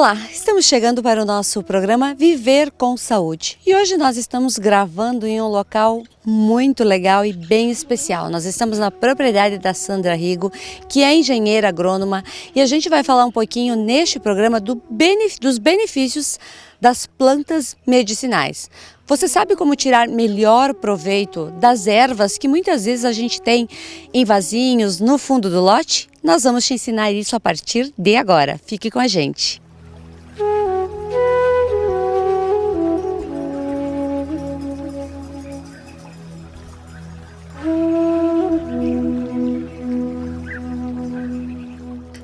Olá, estamos chegando para o nosso programa Viver com Saúde e hoje nós estamos gravando em um local muito legal e bem especial. Nós estamos na propriedade da Sandra Rigo, que é engenheira agrônoma, e a gente vai falar um pouquinho neste programa dos benefícios das plantas medicinais. Você sabe como tirar melhor proveito das ervas que muitas vezes a gente tem em vasinhos no fundo do lote? Nós vamos te ensinar isso a partir de agora. Fique com a gente.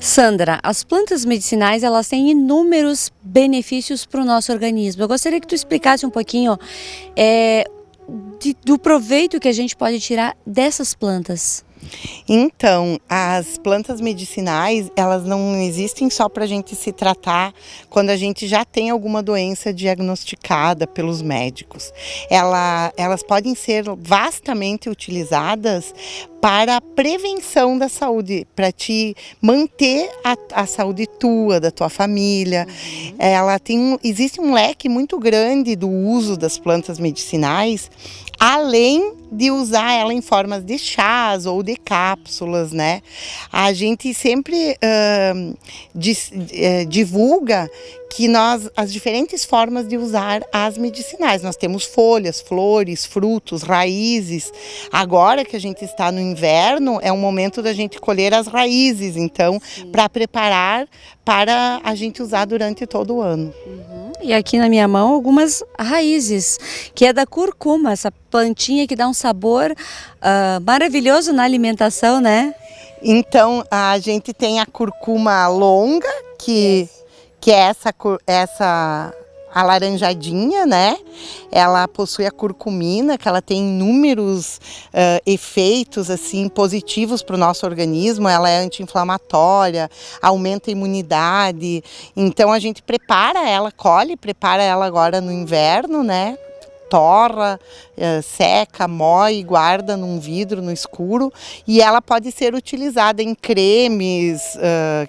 Sandra, as plantas medicinais elas têm inúmeros benefícios para o nosso organismo. Eu gostaria que tu explicasse um pouquinho do proveito que a gente pode tirar dessas plantas. Então, as plantas medicinais, elas não existem só para a gente se tratar quando a gente já tem alguma doença diagnosticada pelos médicos. Elas podem ser vastamente utilizadas para a prevenção da saúde, para te manter a saúde tua, da tua família. Existe um leque muito grande do uso das plantas medicinais, além de usar ela em formas de chás ou de cápsulas, né? A gente sempre divulga que as diferentes formas de usar as medicinais. Nós temos folhas, flores, frutos, raízes. Agora que a gente está no inverno, é o momento da gente colher as raízes, então, para preparar para a gente usar durante todo o ano. E aqui na minha mão algumas raízes, que é da curcuma, essa plantinha que dá um sabor maravilhoso na alimentação, né? Então, a gente tem a curcuma longa, que é essa alaranjadinha, né? Ela possui a curcumina, que ela tem inúmeros efeitos assim positivos para o nosso organismo. Ela é anti-inflamatória, aumenta a imunidade. Então a gente prepara ela agora no inverno, né? Torra, seca, moe, guarda num vidro no escuro, e ela pode ser utilizada em cremes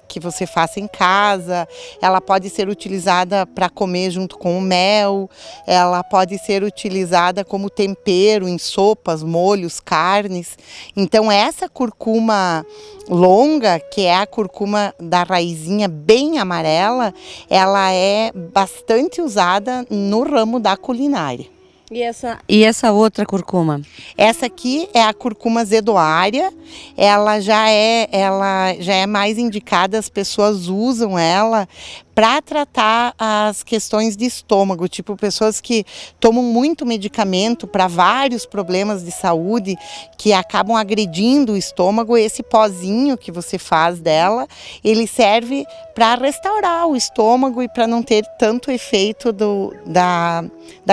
que você faça em casa. Ela pode ser utilizada para comer junto com o mel, ela pode ser utilizada como tempero em sopas, molhos, carnes. Então essa curcuma longa, que é a curcuma da raizinha bem amarela, ela é bastante usada no ramo da culinária. E essa outra curcuma? Essa aqui é a curcuma zedoária. Ela já é mais indicada, as pessoas usam ela para tratar as questões de estômago, tipo pessoas que tomam muito medicamento para vários problemas de saúde que acabam agredindo o estômago. Esse pozinho que você faz dela, ele serve para restaurar o estômago e para não ter tanto efeito da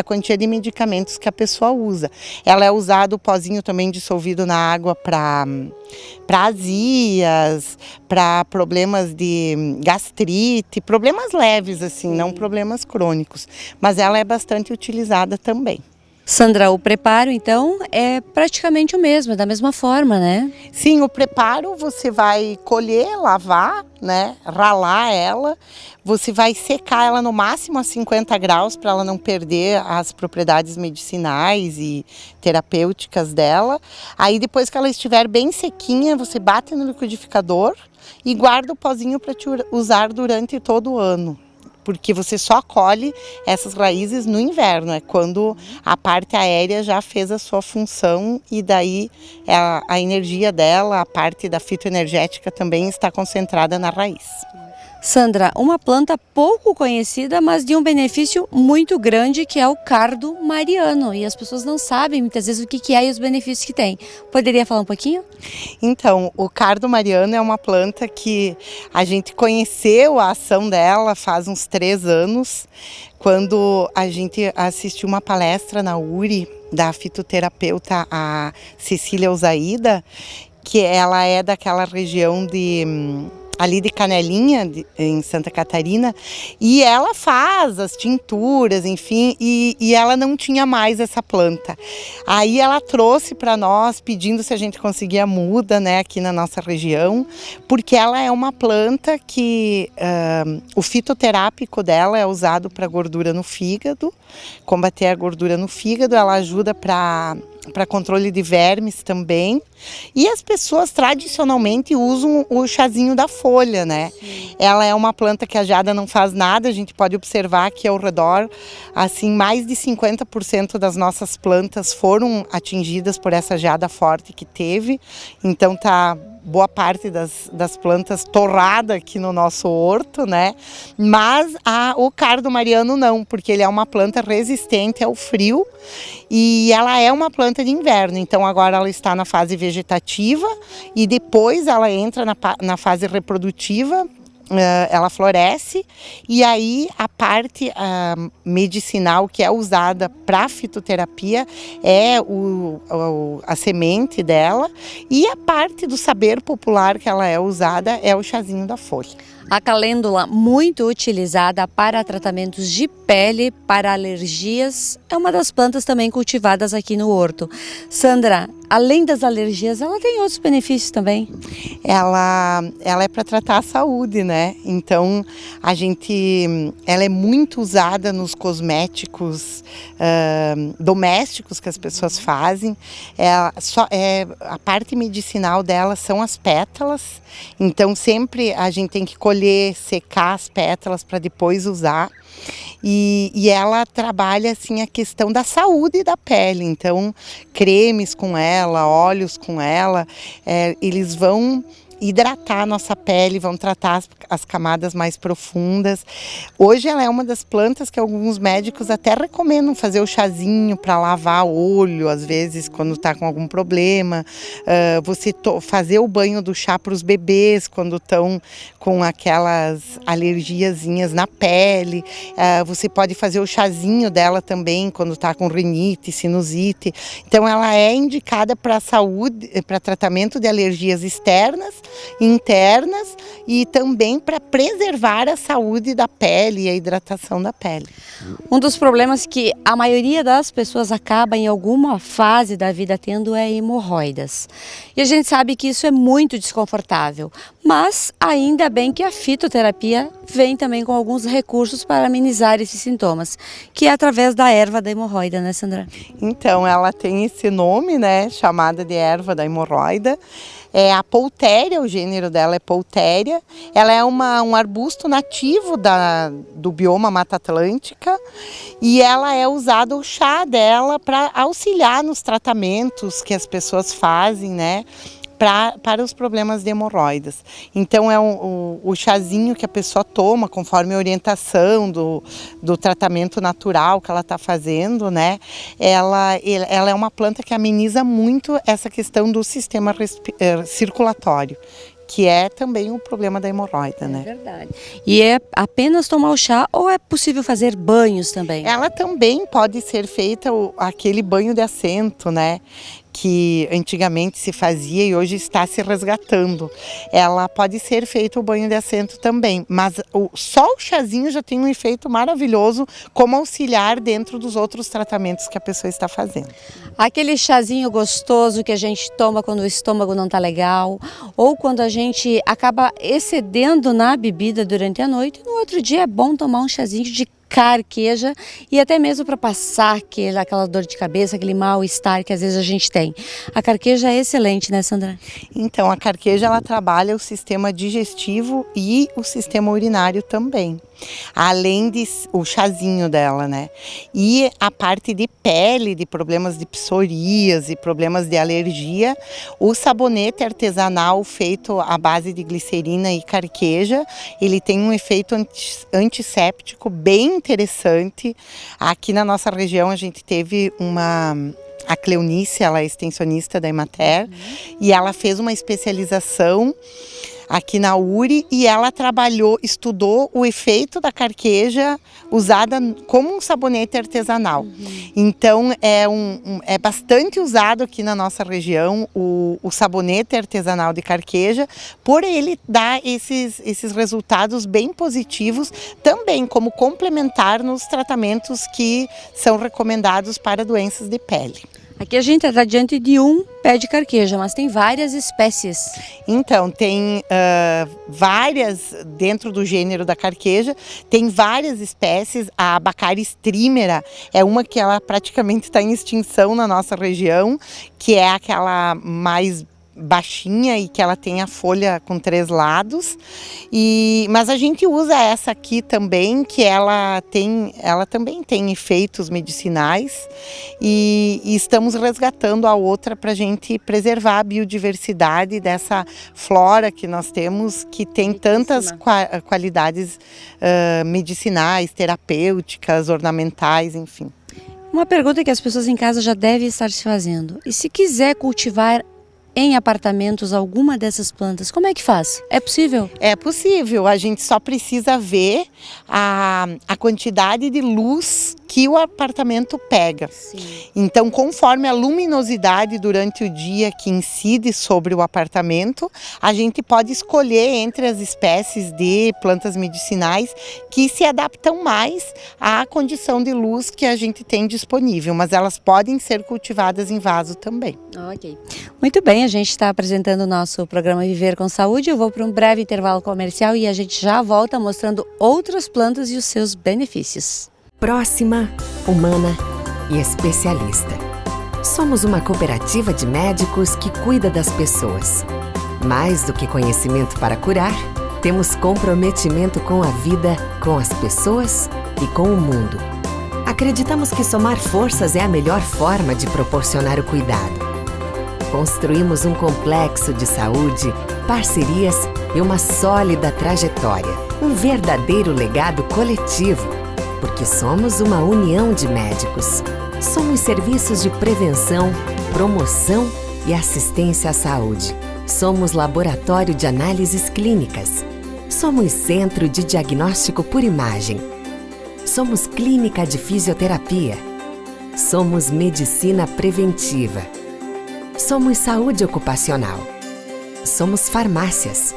quantia de medicamentos que a pessoa usa. Ela é usada, o pozinho também dissolvido na água para azias, para problemas de gastrite, problemas leves assim, não problemas crônicos, mas ela é bastante utilizada também. Sandra, o preparo então é praticamente o mesmo, é da mesma forma, né? Sim, o preparo você vai colher, lavar, né, ralar ela, você vai secar ela no máximo a 50 graus para ela não perder as propriedades medicinais e terapêuticas dela. Aí depois que ela estiver bem sequinha, você bate no liquidificador e guarda o pozinho para te usar durante todo o ano. Porque você só colhe essas raízes no inverno, é quando a parte aérea já fez a sua função e daí a energia dela, a parte da fitoenergética também está concentrada na raiz. Sandra, uma planta pouco conhecida, mas de um benefício muito grande, que é o cardo mariano. E as pessoas não sabem muitas vezes o que é e os benefícios que tem. Poderia falar um pouquinho? Então, o cardo mariano é uma planta que a gente conheceu a ação dela faz uns 3 anos, quando a gente assistiu uma palestra na URI da fitoterapeuta a Cecília Ozaída, que ela é daquela região ali de Canelinha, em Santa Catarina, e ela faz as tinturas, enfim, e ela não tinha mais essa planta. Aí ela trouxe para nós, pedindo se a gente conseguia muda, né, aqui na nossa região, porque ela é uma planta que o fitoterápico dela é usado para gordura no fígado, combater a gordura no fígado, ela ajuda para controle de vermes também. E as pessoas tradicionalmente usam o chazinho da folha, né? Sim. Ela é uma planta que a jada não faz nada, a gente pode observar que ao redor, assim, mais de 50% das nossas plantas foram atingidas por essa jada forte que teve. Então tá boa parte das plantas torrada aqui no nosso horto, né? Mas o cardo mariano não, porque ele é uma planta resistente ao frio e ela é uma planta de inverno. Então agora ela está na fase vegetativa e depois ela entra na fase reprodutiva. Ela floresce e aí a parte medicinal que é usada para fitoterapia é a semente dela, e a parte do saber popular que ela é usada é o chazinho da folha. A calêndula, muito utilizada para tratamentos de pele, para alergias, é uma das plantas também cultivadas aqui no horto. Sandra, além das alergias, ela tem outros benefícios também? Ela é para tratar a saúde, né? Então, ela é muito usada nos cosméticos domésticos que as pessoas fazem. A parte medicinal dela são as pétalas. Então, sempre a gente tem que colher, secar as pétalas para depois usar. E ela trabalha assim a questão da saúde da pele. Então, cremes com ela, óleos com ela, eles vão hidratar a nossa pele, vão tratar as camadas mais profundas. Hoje ela é uma das plantas que alguns médicos até recomendam fazer o chazinho para lavar o olho, às vezes quando está com algum problema. Você fazer o banho do chá para os bebês quando estão com aquelas alergiazinhas na pele. Você pode fazer o chazinho dela também quando está com rinite, sinusite. Então ela é indicada para saúde, para tratamento de alergias externas, internas e também para preservar a saúde da pele e a hidratação da pele. Um dos problemas que a maioria das pessoas acaba em alguma fase da vida tendo é hemorroidas. E a gente sabe que isso é muito desconfortável, mas ainda bem que a fitoterapia vem também com alguns recursos para amenizar esses sintomas, que é através da erva da hemorroida, né, Sandra? Então, ela tem esse nome, né, chamada de erva da hemorroida. A Poulteria, o gênero dela é Poulteria. Ela é um arbusto nativo do bioma Mata Atlântica e ela é usada, o chá dela, para auxiliar nos tratamentos que as pessoas fazem, né? Para os problemas de hemorroidas. Então é o chazinho que a pessoa toma conforme a orientação do tratamento natural que ela está fazendo, né? Ela é uma planta que ameniza muito essa questão do sistema circulatório, que é também um problema da hemorroida, né? É verdade. E é apenas tomar o chá ou é possível fazer banhos também? Ela também pode ser feita aquele banho de assento, né? Que antigamente se fazia e hoje está se resgatando. Ela pode ser feito o banho de assento também, mas só o chazinho já tem um efeito maravilhoso como auxiliar dentro dos outros tratamentos que a pessoa está fazendo. Aquele chazinho gostoso que a gente toma quando o estômago não está legal, ou quando a gente acaba excedendo na bebida durante a noite, no outro dia é bom tomar um chazinho de carqueja e até mesmo para passar aquela dor de cabeça, aquele mal-estar que às vezes a gente tem. A carqueja é excelente, né, Sandra? Então, a carqueja ela trabalha o sistema digestivo e o sistema urinário também. Além o chazinho dela, né? E a parte de pele, de problemas de psoríase, problemas de alergia, o sabonete artesanal feito à base de glicerina e carqueja, ele tem um efeito antisséptico bem interessante. Aqui na nossa região a gente teve a Cleonice, ela é extensionista da Emater, e ela fez uma especialização aqui na URI, e ela estudou o efeito da carqueja usada como um sabonete artesanal. Então é bastante usado aqui na nossa região o sabonete artesanal de carqueja, por ele dar esses resultados bem positivos, também como complementar nos tratamentos que são recomendados para doenças de pele. Aqui a gente está diante de um pé de carqueja, mas tem várias espécies. Então, tem várias, dentro do gênero da carqueja, tem várias espécies. A Bacaris strimera é uma que ela praticamente está em extinção na nossa região, que é aquela mais baixinha e que ela tem a folha com 3 lados, mas a gente usa essa aqui também, que ela também tem efeitos medicinais, e estamos resgatando a outra para a gente preservar a biodiversidade dessa flora que nós temos, que tem tantas qualidades medicinais, terapêuticas, ornamentais, enfim. Uma pergunta que as pessoas em casa já devem estar se fazendo: e se quiser cultivar em apartamentos alguma dessas plantas, como é que faz? É possível? É possível, a gente só precisa ver a quantidade de luz que o apartamento pega. Sim. Então, conforme a luminosidade durante o dia que incide sobre o apartamento, a gente pode escolher entre as espécies de plantas medicinais que se adaptam mais à condição de luz que a gente tem disponível, mas elas podem ser cultivadas em vaso também. Ok. Muito bem, a gente está apresentando o nosso programa Viver com Saúde. Eu vou para um breve intervalo comercial e a gente já volta mostrando outras plantas e os seus benefícios. Próxima, humana e especialista. Somos uma cooperativa de médicos que cuida das pessoas. Mais do que conhecimento para curar, temos comprometimento com a vida, com as pessoas e com o mundo. Acreditamos que somar forças é a melhor forma de proporcionar o cuidado. Construímos um complexo de saúde, parcerias e uma sólida trajetória. Um verdadeiro legado coletivo, porque somos uma união de médicos. Somos serviços de prevenção, promoção e assistência à saúde. Somos laboratório de análises clínicas. Somos centro de diagnóstico por imagem. Somos clínica de fisioterapia. Somos medicina preventiva. Somos saúde ocupacional. Somos farmácias.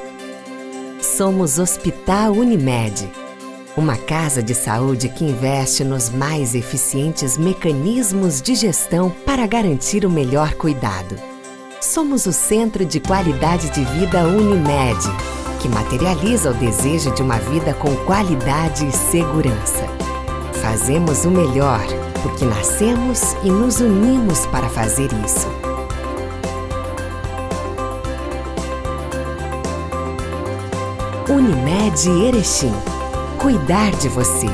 Somos Hospital Unimed, uma casa de saúde que investe nos mais eficientes mecanismos de gestão para garantir o melhor cuidado. Somos o Centro de Qualidade de Vida Unimed, que materializa o desejo de uma vida com qualidade e segurança. Fazemos o melhor, porque nascemos e nos unimos para fazer isso. Unimed Erechim. Cuidar de você.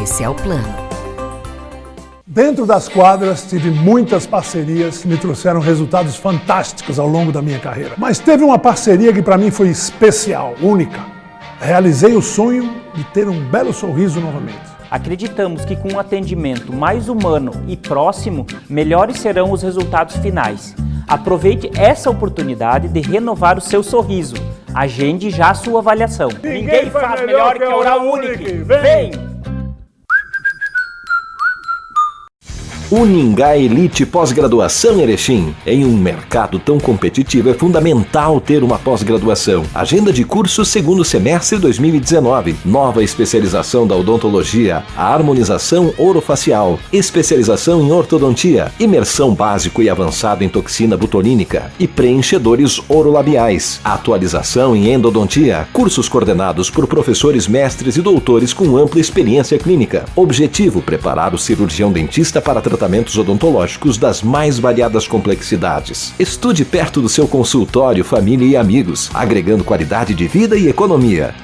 Esse é o plano. Dentro das quadras, tive muitas parcerias que me trouxeram resultados fantásticos ao longo da minha carreira. Mas teve uma parceria que para mim foi especial, única. Realizei o sonho de ter um belo sorriso novamente. Acreditamos que com um atendimento mais humano e próximo, melhores serão os resultados finais. Aproveite essa oportunidade de renovar o seu sorriso. Agende já a sua avaliação. Ninguém faz melhor que a Oral Unique. Vem! Uningá Elite Pós-Graduação Erechim. Em um mercado tão competitivo, é fundamental ter uma pós-graduação. Agenda de curso segundo semestre 2019. Nova especialização da odontologia, a harmonização orofacial, especialização em ortodontia, imersão básico e avançado em toxina botulínica e preenchedores orolabiais. Atualização em endodontia. Cursos coordenados por professores, mestres e doutores com ampla experiência clínica. Objetivo: preparar o cirurgião dentista para tratamentos odontológicos das mais variadas complexidades. Estude perto do seu consultório, família e amigos, agregando qualidade de vida e economia.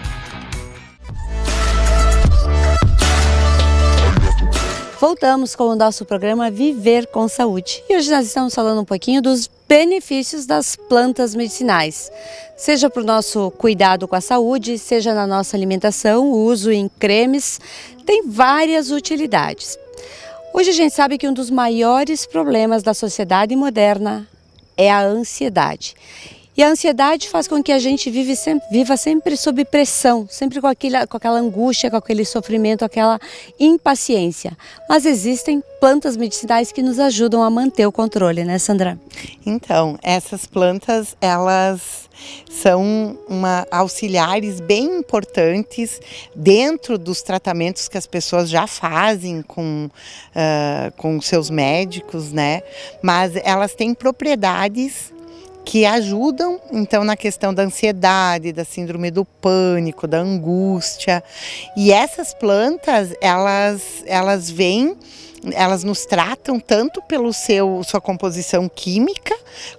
Voltamos com o nosso programa Viver com Saúde. E hoje nós estamos falando um pouquinho dos benefícios das plantas medicinais. Seja para o nosso cuidado com a saúde, seja na nossa alimentação, o uso em cremes, tem várias utilidades. Hoje a gente sabe que um dos maiores problemas da sociedade moderna é a ansiedade. E a ansiedade faz com que a gente viva sempre sob pressão, sempre com aquela angústia, com aquele sofrimento, aquela impaciência. Mas existem plantas medicinais que nos ajudam a manter o controle, né, Sandra? Então, essas plantas, elas são auxiliares bem importantes dentro dos tratamentos que as pessoas já fazem com seus médicos, né? Mas elas têm propriedades que ajudam, então, na questão da ansiedade, da síndrome do pânico, da angústia. E essas plantas, elas nos tratam tanto pela sua composição química,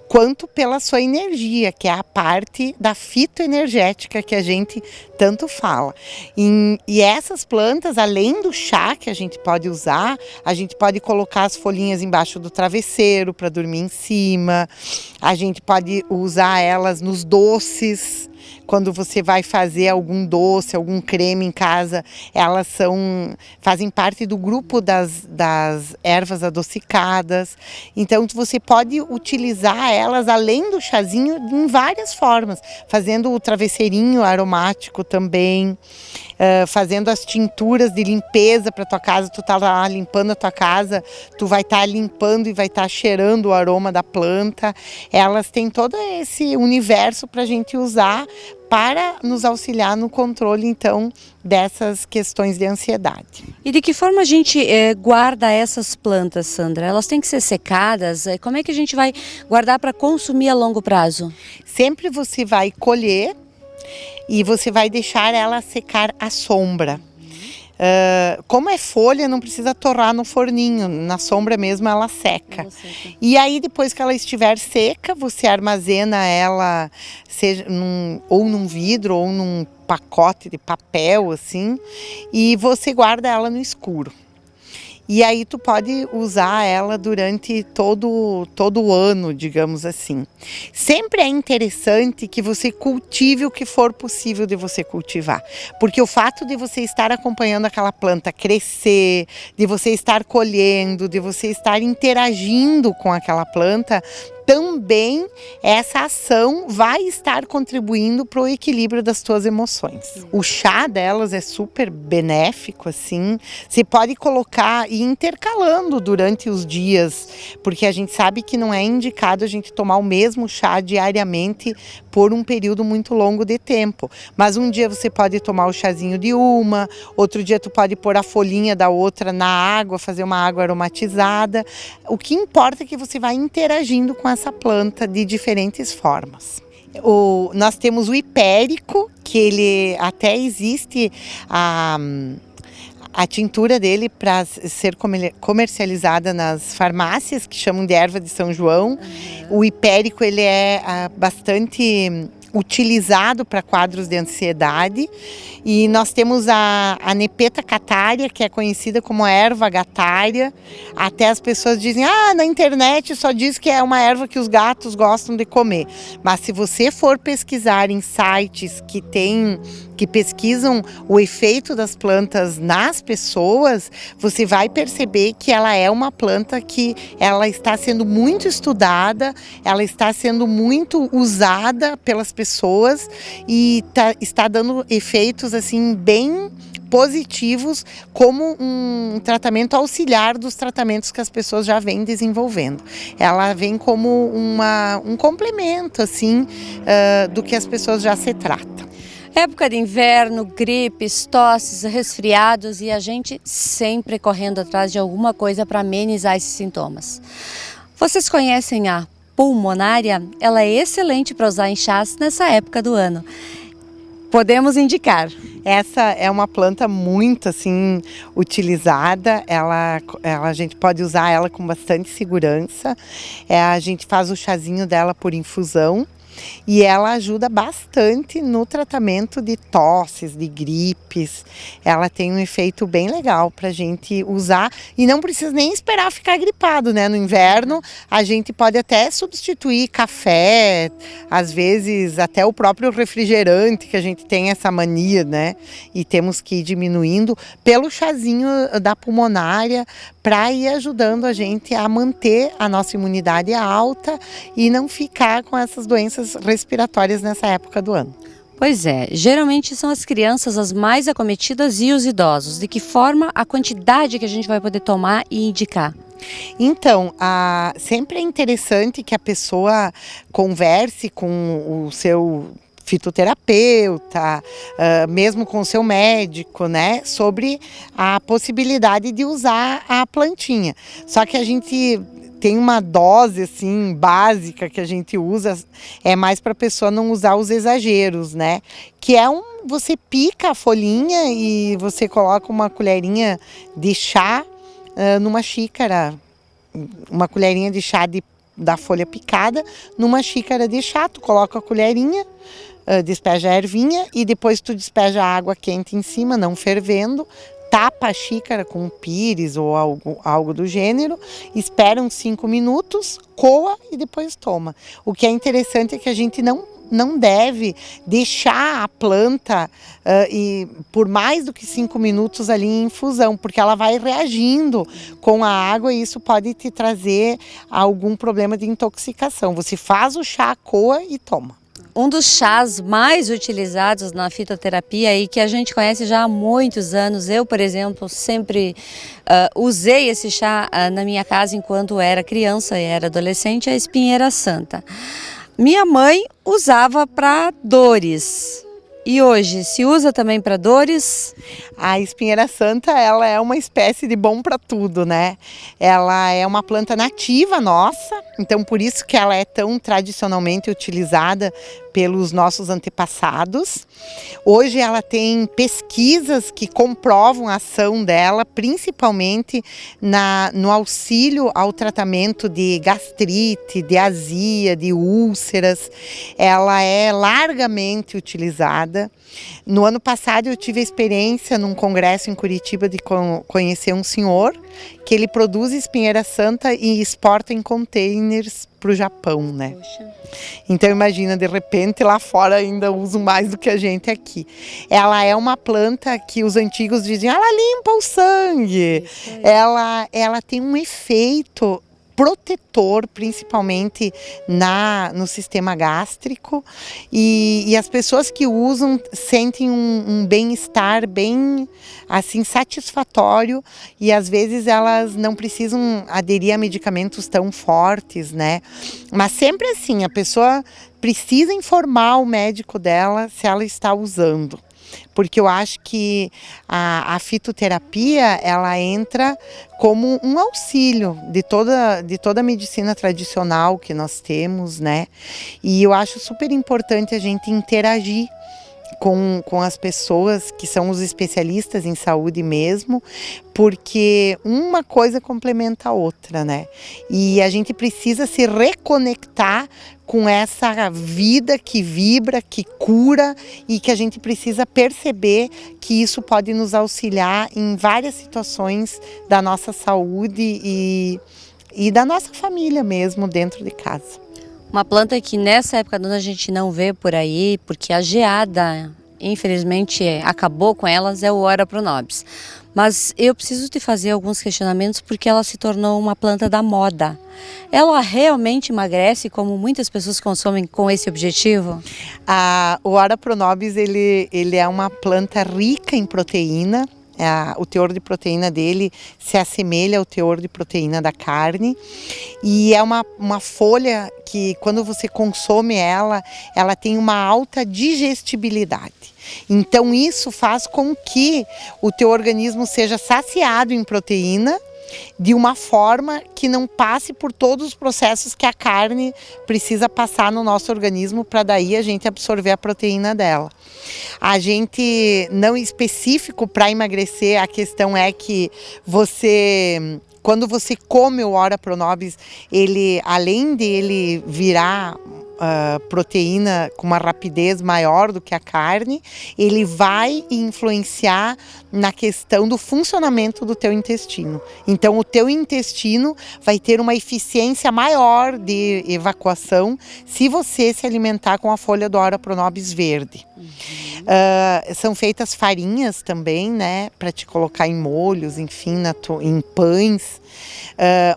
quanto pela sua energia, que é a parte da fitoenergética que a gente tanto fala. E essas plantas, além do chá que a gente pode usar, a gente pode colocar as folhinhas embaixo do travesseiro para dormir em cima, a gente pode usar elas nos doces. Quando você vai fazer algum doce, algum creme em casa, elas fazem parte do grupo das ervas adocicadas. Então, você pode utilizar elas, além do chazinho, em várias formas. Fazendo o travesseirinho aromático também, fazendo as tinturas de limpeza para tua casa. Tu tá lá limpando a tua casa, tu vai estar limpando e vai estar cheirando o aroma da planta. Elas têm todo esse universo para a gente usar para nos auxiliar no controle, então, dessas questões de ansiedade. E de que forma a gente guarda essas plantas, Sandra? Elas têm que ser secadas? Como é que a gente vai guardar para consumir a longo prazo? Sempre você vai colher e você vai deixar ela secar à sombra. Como é folha, não precisa torrar no forninho, na sombra mesmo ela seca. E aí, depois que ela estiver seca, você armazena ela, seja ou num vidro ou num pacote de papel, assim, e você guarda ela no escuro. E aí tu pode usar ela durante todo o ano, digamos assim. Sempre é interessante que você cultive o que for possível de você cultivar. Porque o fato de você estar acompanhando aquela planta crescer, de você estar colhendo, de você estar interagindo com aquela planta, também essa ação vai estar contribuindo para o equilíbrio das tuas emoções. O chá delas é super benéfico, assim. Você pode colocar e ir intercalando durante os dias, porque a gente sabe que não é indicado a gente tomar o mesmo chá diariamente por um período muito longo de tempo. Mas um dia você pode tomar o chazinho de uma, outro dia tu pode pôr a folhinha da outra na água, fazer uma água aromatizada. O que importa é que você vai interagindo com essa planta de diferentes formas. Nós temos o hipérico, que ele até existe a tintura dele para ser comercializada nas farmácias, que chamam de erva de São João. O hipérico, ele é bastante utilizado para quadros de ansiedade. E nós temos a Nepeta catária, que é conhecida como a erva gatária. Até as pessoas dizem, na internet só diz que é uma erva que os gatos gostam de comer. Mas se você for pesquisar em sites que pesquisam o efeito das plantas nas pessoas, você vai perceber que ela é uma planta que ela está sendo muito estudada, ela está sendo muito usada pelas pessoas e está dando efeitos assim bem positivos como um tratamento auxiliar dos tratamentos que as pessoas já vêm desenvolvendo. Ela vem como um complemento assim do que as pessoas já se tratam. Época de inverno, gripes, tosses, resfriados e a gente sempre correndo atrás de alguma coisa para amenizar esses sintomas. Vocês conhecem a pulmonária? Ela é excelente para usar em chás nessa época do ano. Podemos indicar. Essa é uma planta muito assim utilizada, a gente pode usar ela com bastante segurança. A gente faz o chazinho dela por infusão. E ela ajuda bastante no tratamento de tosses, de gripes. Ela tem um efeito bem legal para a gente usar e não precisa nem esperar ficar gripado, né? No inverno a gente pode até substituir café, às vezes até o próprio refrigerante, que a gente tem essa mania, né? E temos que ir diminuindo pelo chazinho da pulmonária para ir ajudando a gente a manter a nossa imunidade alta e não ficar com essas doenças doenças respiratórias nessa época do ano. Pois é, geralmente são as crianças as mais acometidas e os idosos. De que forma a quantidade que a gente vai poder tomar e indicar? Então, sempre é interessante que a pessoa converse com o seu fitoterapeuta, mesmo com o seu médico, né, sobre a possibilidade de usar a plantinha. Só que a gente tem uma dose assim básica que a gente usa, é mais para a pessoa não usar os exageros, né? Que é você pica a folhinha e você coloca uma colherinha de chá numa xícara, uma colherinha de chá da folha picada numa xícara de chá, tu coloca a colherinha, despeja a ervinha e depois tu despeja a água quente em cima, não fervendo, tapa a xícara com um pires ou algo do gênero, espera uns 5 minutos, coa e depois toma. O que é interessante é que a gente não deve deixar a planta por mais do que 5 minutos ali em infusão, porque ela vai reagindo com a água e isso pode te trazer algum problema de intoxicação. Você faz o chá, coa e toma. Um dos chás mais utilizados na fitoterapia e que a gente conhece já há muitos anos, eu, por exemplo, sempre usei esse chá na minha casa enquanto era criança e era adolescente, a espinheira santa. Minha mãe usava para dores. E hoje, se usa também para dores? A espinheira santa, ela é uma espécie de bom para tudo, né? Ela é uma planta nativa nossa, então por isso que ela é tão tradicionalmente utilizada pelos nossos antepassados. Hoje ela tem pesquisas que comprovam a ação dela, principalmente no auxílio ao tratamento de gastrite, de azia, de úlceras. Ela é largamente utilizada. No ano passado eu tive a experiência num congresso em Curitiba de conhecer um senhor que ele produz espinheira santa e exporta em containers para o Japão, né? Poxa. Então imagina, de repente lá fora ainda usam mais do que a gente aqui. Ela é uma planta que os antigos diziam, ela limpa o sangue. Ela tem um efeito protetor, principalmente no sistema gástrico, e as pessoas que usam sentem um bem-estar bem assim satisfatório, e às vezes elas não precisam aderir a medicamentos tão fortes, né? Mas sempre assim, a pessoa precisa informar o médico dela se ela está usando. Porque eu acho que a fitoterapia, ela entra como um auxílio de toda a medicina tradicional que nós temos, né? E eu acho super importante a gente interagir com as pessoas que são os especialistas em saúde mesmo, porque uma coisa complementa a outra, né? E a gente precisa se reconectar com essa vida que vibra, que cura, e que a gente precisa perceber que isso pode nos auxiliar em várias situações da nossa saúde e da nossa família mesmo dentro de casa. Uma planta que nessa época do ano a gente não vê por aí, porque a geada, infelizmente, acabou com elas, é o Ora Pronobis. Mas eu preciso te fazer alguns questionamentos porque ela se tornou uma planta da moda. Ela realmente emagrece como muitas pessoas consomem com esse objetivo? O Ora Pronobis, ele é uma planta rica em proteína. O teor de proteína dele se assemelha ao teor de proteína da carne, e é uma folha que, quando você consome ela tem uma alta digestibilidade. Então isso faz com que o teu organismo seja saciado em proteína de uma forma que não passe por todos os processos que a carne precisa passar no nosso organismo para daí a gente absorver a proteína dela. A gente, não específico para emagrecer, a questão é que quando você come o Ora Pronobis, ele, além dele virar proteína com uma rapidez maior do que a carne, ele vai influenciar na questão do funcionamento do teu intestino. Então o teu intestino vai ter uma eficiência maior de evacuação se você se alimentar com a folha do Ora Pronobis verde. São feitas farinhas também, né, para te colocar em molhos, enfim, em pães.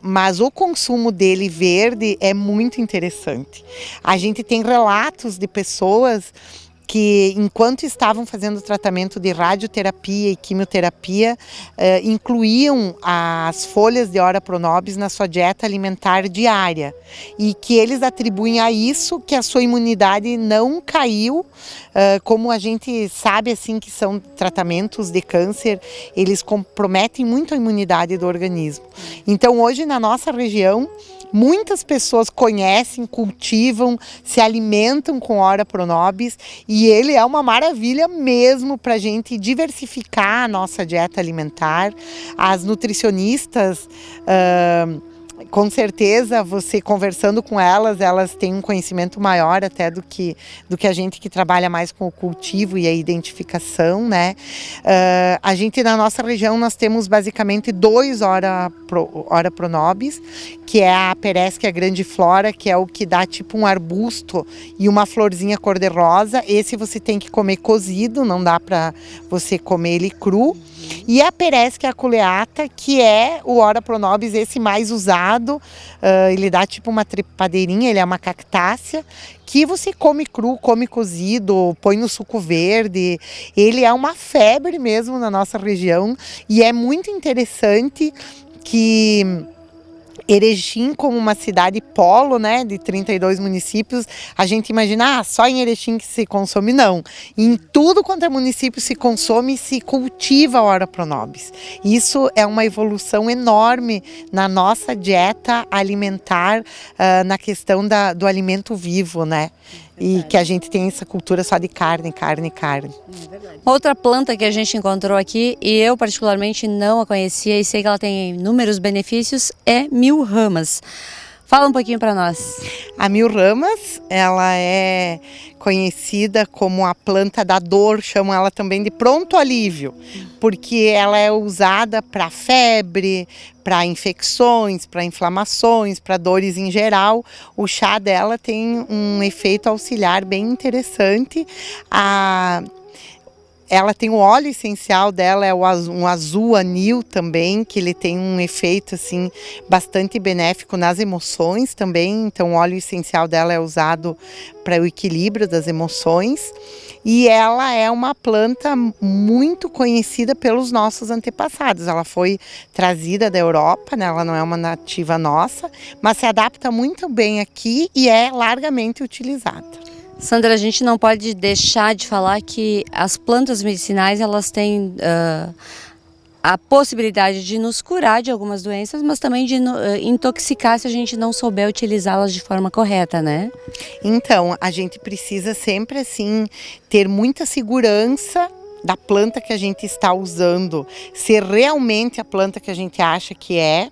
Mas o consumo dele verde é muito interessante. A gente tem relatos de pessoas que, enquanto estavam fazendo tratamento de radioterapia e quimioterapia, incluíam as folhas de Ora Pro Nobis na sua dieta alimentar diária, e que eles atribuem a isso que a sua imunidade não caiu, como a gente sabe assim que são tratamentos de câncer, eles comprometem muito a imunidade do organismo. Então hoje na nossa região, muitas pessoas conhecem, cultivam, se alimentam com Ora Pro Nobis, e ele é uma maravilha mesmo para a gente diversificar a nossa dieta alimentar. As nutricionistas, com certeza, você conversando com elas têm um conhecimento maior até do que a gente que trabalha mais com o cultivo e a identificação, né? A gente, na nossa região, nós temos basicamente 2 Ora Pro Nobis, que é a Pereskia grandiflora, que é o que dá tipo um arbusto e uma florzinha cor-de-rosa. Esse você tem que comer cozido, não dá para você comer ele cru. E a Pereskia aculeata, que é o Ora Pro Nobis, esse mais usado, ele dá tipo uma trepadeirinha, ele é uma cactácea, que você come cru, come cozido, põe no suco verde. Ele é uma febre mesmo na nossa região, e é muito interessante que Erechim, como uma cidade polo, né, de 32 municípios, a gente imagina, só em Erechim que se consome, não. Em tudo quanto é município se consome e se cultiva a Ora Pro Nobis. Isso é uma evolução enorme na nossa dieta alimentar, na questão do alimento vivo, né? E que a gente tem essa cultura só de carne. Outra planta que a gente encontrou aqui, e eu particularmente não a conhecia e sei que ela tem inúmeros benefícios, é mil-ramas. Fala um pouquinho para nós. A mil-ramas, ela é conhecida como a planta da dor, chamam ela também de pronto alívio, porque ela é usada para febre, para infecções, para inflamações, para dores em geral. O chá dela tem um efeito auxiliar bem interessante. Ela tem o óleo essencial dela, é um azul anil também, que ele tem um efeito assim bastante benéfico nas emoções também. Então o óleo essencial dela é usado para o equilíbrio das emoções. E ela é uma planta muito conhecida pelos nossos antepassados. Ela foi trazida da Europa, né? Ela não é uma nativa nossa, mas se adapta muito bem aqui e é largamente utilizada. Sandra, a gente não pode deixar de falar que as plantas medicinais, elas têm a possibilidade de nos curar de algumas doenças, mas também de intoxicar se a gente não souber utilizá-las de forma correta, né? Então, a gente precisa sempre, assim, ter muita segurança da planta que a gente está usando, ser realmente a planta que a gente acha que é.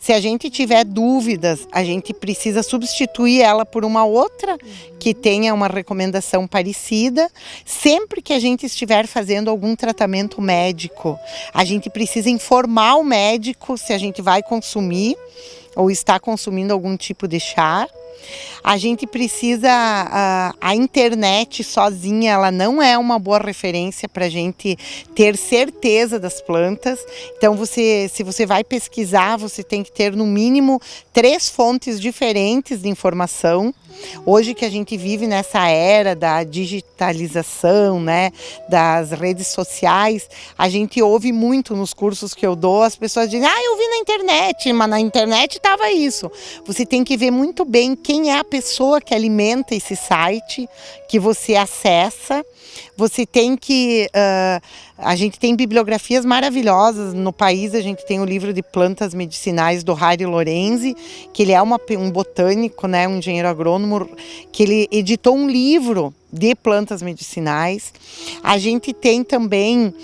Se a gente tiver dúvidas, a gente precisa substituir ela por uma outra que tenha uma recomendação parecida. Sempre que a gente estiver fazendo algum tratamento médico, a gente precisa informar o médico se a gente vai consumir ou está consumindo algum tipo de chá. A gente precisa, a internet sozinha, ela não é uma boa referência para a gente ter certeza das plantas. Então, se você vai pesquisar, você tem que ter no mínimo 3 fontes diferentes de informação. Hoje que a gente vive nessa era da digitalização, né, das redes sociais, a gente ouve muito nos cursos que eu dou, as pessoas dizem, eu vi na internet, mas na internet estava isso. Você tem que ver muito bem quem é a pessoa que alimenta esse site, que você acessa. Você tem que... a gente tem bibliografias maravilhosas no país. A gente tem o livro de plantas medicinais do Harry Lorenzi, que ele é um botânico, né, um engenheiro agrônomo, que ele editou um livro de plantas medicinais. A gente tem também...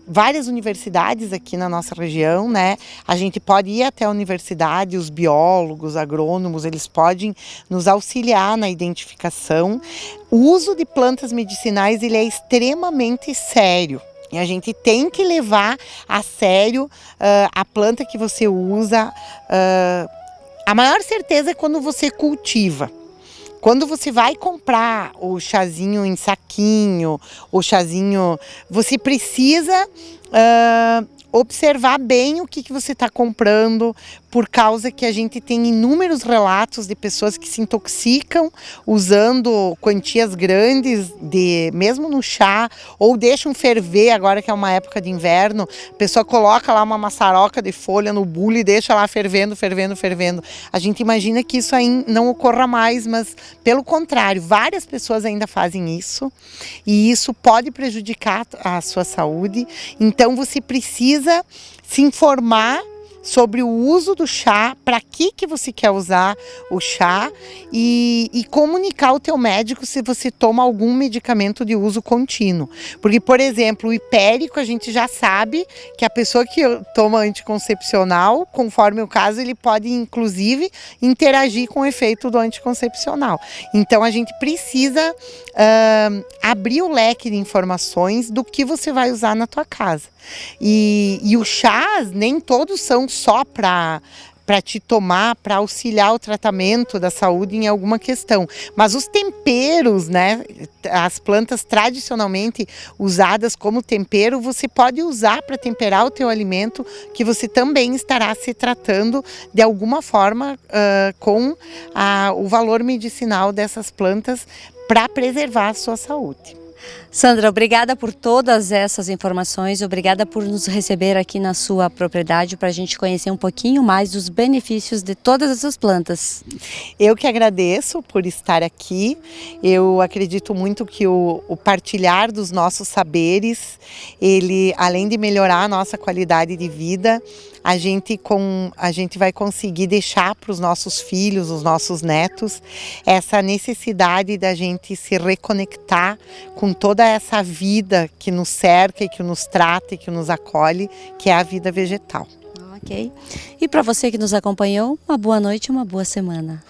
várias universidades aqui na nossa região, né? A gente pode ir até a universidade, os biólogos, agrônomos, eles podem nos auxiliar na identificação. O uso de plantas medicinais, ele é extremamente sério. E a gente tem que levar a sério a planta que você usa. A maior certeza é quando você cultiva. Quando você vai comprar o chazinho em saquinho, o chazinho, você precisa observar bem o que você está comprando, por causa que a gente tem inúmeros relatos de pessoas que se intoxicam usando quantias grandes, mesmo no chá, ou deixam ferver, agora que é uma época de inverno, a pessoa coloca lá uma maçaroca de folha no bule e deixa lá fervendo, fervendo, fervendo. A gente imagina que isso aí não ocorra mais, mas pelo contrário, várias pessoas ainda fazem isso e isso pode prejudicar a sua saúde. Então você precisa se informar sobre o uso do chá, para que você quer usar o chá e comunicar ao teu médico se você toma algum medicamento de uso contínuo. Porque, por exemplo, o hipérico a gente já sabe que a pessoa que toma anticoncepcional, conforme o caso, ele pode inclusive interagir com o efeito do anticoncepcional. Então a gente precisa abrir o leque de informações do que você vai usar na tua casa. E os chás, nem todos são só para te tomar, para auxiliar o tratamento da saúde em alguma questão. Mas os temperos, né, as plantas tradicionalmente usadas como tempero, você pode usar para temperar o teu alimento, que você também estará se tratando de alguma forma com o valor medicinal dessas plantas para preservar a sua saúde. Sandra, obrigada por todas essas informações, obrigada por nos receber aqui na sua propriedade para a gente conhecer um pouquinho mais dos benefícios de todas essas plantas. Eu que agradeço por estar aqui. Eu acredito muito que o partilhar dos nossos saberes, ele, além de melhorar a nossa qualidade de vida, a gente vai conseguir deixar para os nossos filhos, os nossos netos, essa necessidade da gente se reconectar com toda essa vida que nos cerca e que nos trata e que nos acolhe, que é a vida vegetal. Ok. E para você que nos acompanhou, uma boa noite e uma boa semana.